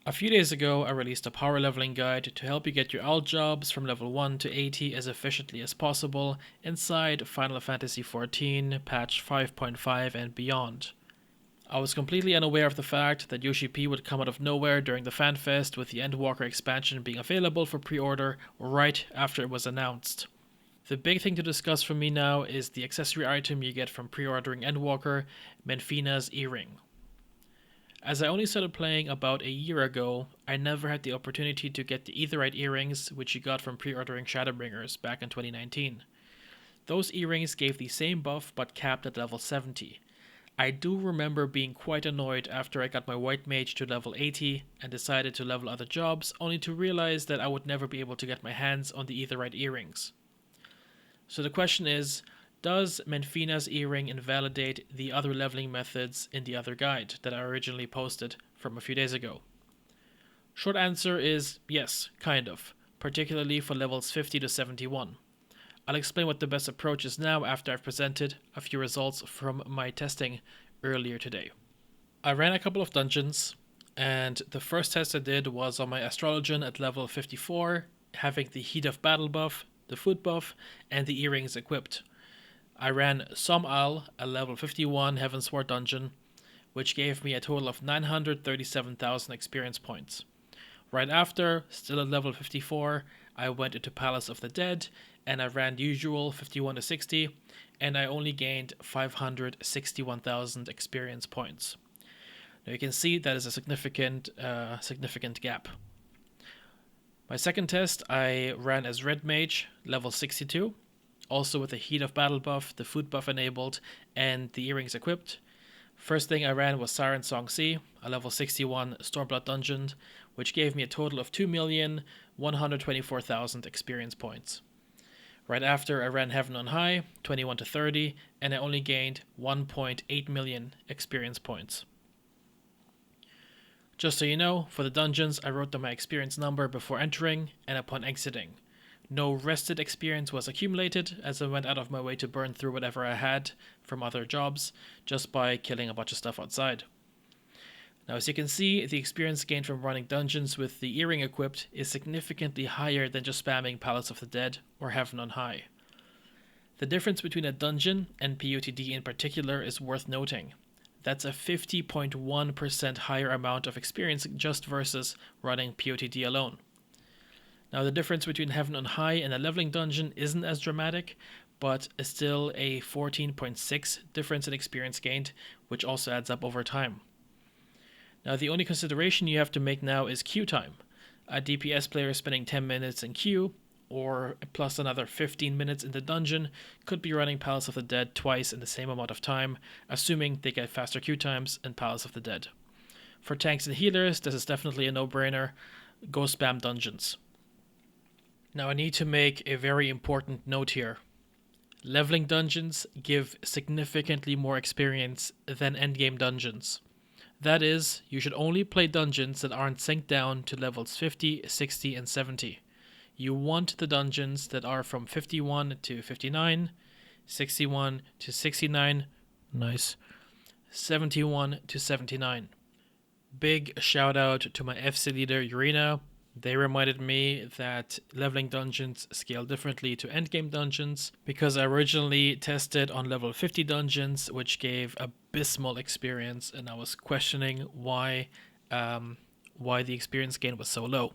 A few days ago, I released a power leveling guide to help you get your alt jobs from level 1 to 80 as efficiently as possible inside Final Fantasy XIV, patch 5.5 and beyond. I was completely unaware of the fact that Yoshi-P would come out of nowhere during the FanFest, with the Endwalker expansion being available for pre-order right after it was announced. The big thing to discuss for me now is the accessory item you get from pre-ordering Endwalker, Menphina's earring. As I only started playing about a year ago, I never had the opportunity to get the aetheryte earrings, which you got from pre-ordering Shadowbringers back in 2019. Those earrings gave the same buff but capped at level 70. I do remember being quite annoyed after I got my white mage to level 80 and decided to level other jobs, only to realize that I would never be able to get my hands on the aetheryte earrings. So the question is, does Menphina's earring invalidate the other leveling methods in the other guide that I originally posted from a few days ago? Short answer is yes, kind of, particularly for levels 50 to 71. I'll explain what the best approach is now after I've presented a few results from my testing earlier today. I ran a couple of dungeons, and the first test I did was on my Astrologian at level 54, having the Heat of Battle buff, the food buff, and the earrings equipped. I ran Somal, a level 51 Heavensward dungeon, which gave me a total of 937,000 experience points. Right after, still at level 54, I went into Palace of the Dead, and I ran the usual 51 to 60, and I only gained 561,000 experience points. Now you can see that is a significant gap. My second test I ran as Red Mage, level 62, also with the Heat of Battle buff, the food buff enabled, and the earrings equipped. First thing I ran was Siren Song C, a level 61 Stormblood dungeon, which gave me a total of 2,124,000 experience points. Right after, I ran Heaven on High, 21 to 30, and I only gained 1.8 million experience points. Just so you know, for the dungeons, I wrote down my experience number before entering and upon exiting. No rested experience was accumulated, as I went out of my way to burn through whatever I had from other jobs, just by killing a bunch of stuff outside. Now, as you can see, the experience gained from running dungeons with the earring equipped is significantly higher than just spamming Palace of the Dead or Heaven on High. The difference between a dungeon and POTD in particular is worth noting. That's a 50.1% higher amount of experience just versus running POTD alone. Now, the difference between Heaven on High and a leveling dungeon isn't as dramatic, but is still a 14.6 difference in experience gained, which also adds up over time. Now, the only consideration you have to make now is queue time. A DPS player spending 10 minutes in queue, or plus another 15 minutes in the dungeon, could be running Palace of the Dead twice in the same amount of time, assuming they get faster queue times in Palace of the Dead. For tanks and healers, this is definitely a no-brainer. Go spam dungeons. Now, I need to make a very important note here. Leveling dungeons give significantly more experience than endgame dungeons. That is, you should only play dungeons that aren't synced down to levels 50, 60, and 70. You want the dungeons that are from 51 to 59, 61 to 69, nice, 71 to 79. Big shout out to my FC leader, Urena. They reminded me that leveling dungeons scale differently to endgame dungeons, because I originally tested on level 50 dungeons, which gave abysmal experience, and I was questioning why the experience gain was so low.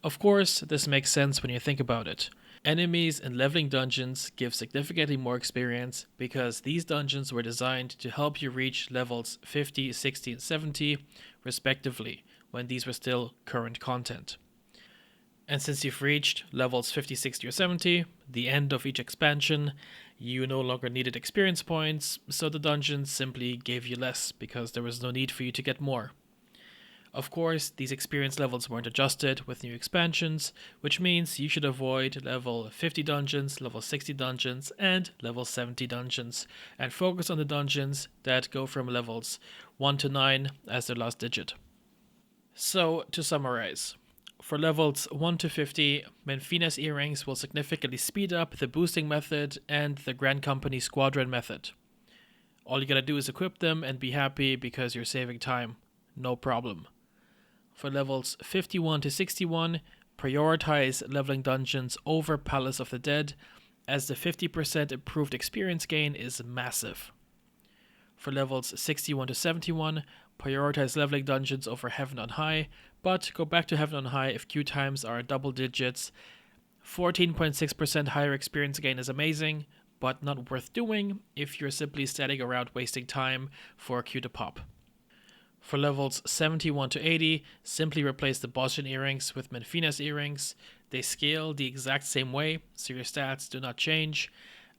Of course, this makes sense when you think about it. Enemies in leveling dungeons give significantly more experience because these dungeons were designed to help you reach levels 50, 60, and 70, respectively, when these were still current content. And since you've reached levels 50, 60, or 70, the end of each expansion, you no longer needed experience points, so the dungeons simply gave you less because there was no need for you to get more. Of course, these experience levels weren't adjusted with new expansions, which means you should avoid level 50 dungeons, level 60 dungeons, and level 70 dungeons, and focus on the dungeons that go from levels 1 to 9 as their last digit. So, to summarize, for levels 1 to 50, Menphina's earrings will significantly speed up the boosting method and the Grand Company Squadron method. All you gotta do is equip them and be happy because you're saving time. No problem. For levels 51 to 61, prioritize leveling dungeons over Palace of the Dead, as the 50% improved experience gain is massive. For levels 61 to 71, prioritize leveling dungeons over Heaven on High, but go back to Heaven on High if queue times are double digits. 14.6% higher experience gain is amazing, but not worth doing if you're simply standing around wasting time for a queue to pop. For levels 71 to 80, simply replace the Bosnian earrings with Menphina's earrings. They scale the exact same way, so your stats do not change.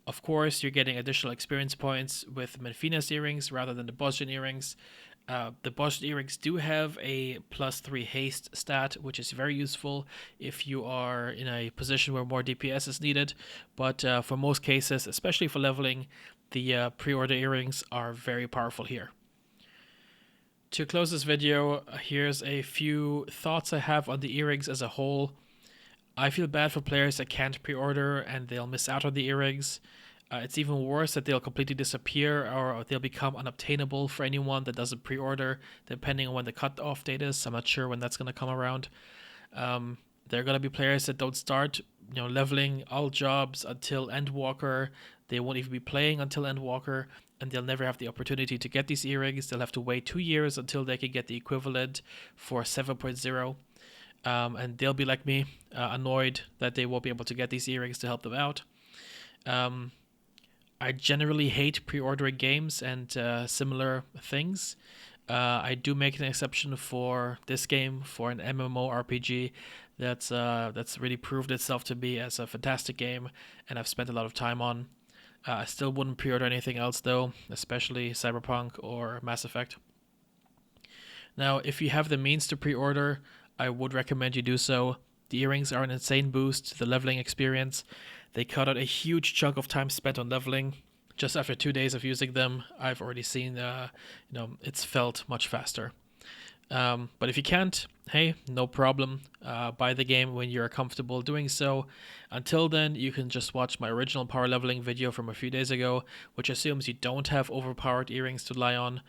Of course, you're getting additional experience points with Menphina's earrings rather than the Bosnian earrings. The Bosnian earrings do have a +3 haste stat, which is very useful if you are in a position where more DPS is needed. But for most cases, especially for leveling, the pre-order earrings are very powerful here. To close this video, here's a few thoughts I have on the earrings as a whole. I feel bad for players that can't pre-order and they'll miss out on the earrings. It's even worse that they'll completely disappear or they'll become unobtainable for anyone that doesn't pre-order, depending on when the cutoff date is. I'm not sure when that's going to come around. There are going to be players that don't start leveling all jobs until Endwalker. They won't even be playing until Endwalker, and they'll never have the opportunity to get these earrings. They'll have to wait 2 years until they can get the equivalent for 7.0. And they'll be like me, annoyed that they won't be able to get these earrings to help them out. I generally hate pre-ordering games and similar things. I do make an exception for this game, for an MMORPG that's really proved itself to be as a fantastic game, and I've spent a lot of time on. I still wouldn't pre-order anything else though, especially Cyberpunk or Mass Effect. Now, if you have the means to pre-order, I would recommend you do so. The earrings are an insane boost to the leveling experience. They cut out a huge chunk of time spent on leveling. Just after 2 days of using them, I've already seen, it's felt much faster. But if you can't, hey, no problem. Buy the game when you're comfortable doing so. Until then, you can just watch my original power leveling video from a few days ago, which assumes you don't have overpowered earrings to lie on.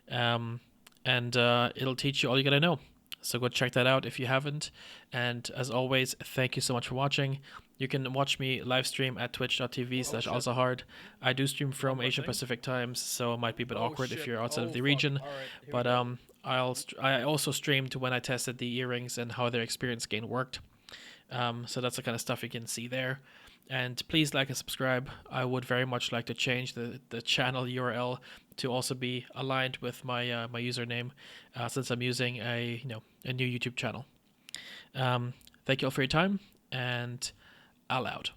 And it'll teach you all you gotta know. So go check that out if you haven't. And as always, thank you so much for watching. You can watch me live stream at twitch.tv/alzahard. I do stream from Asian Pacific times, so it might be a bit awkward if you're outside of the region. But I also streamed when I tested the earrings and how their experience gain worked. So that's the kind of stuff you can see there. And please like and subscribe. I would very much like to change the channel URL to also be aligned with my my username, since I'm using a new YouTube channel. Thank you all for your time, and I'll out.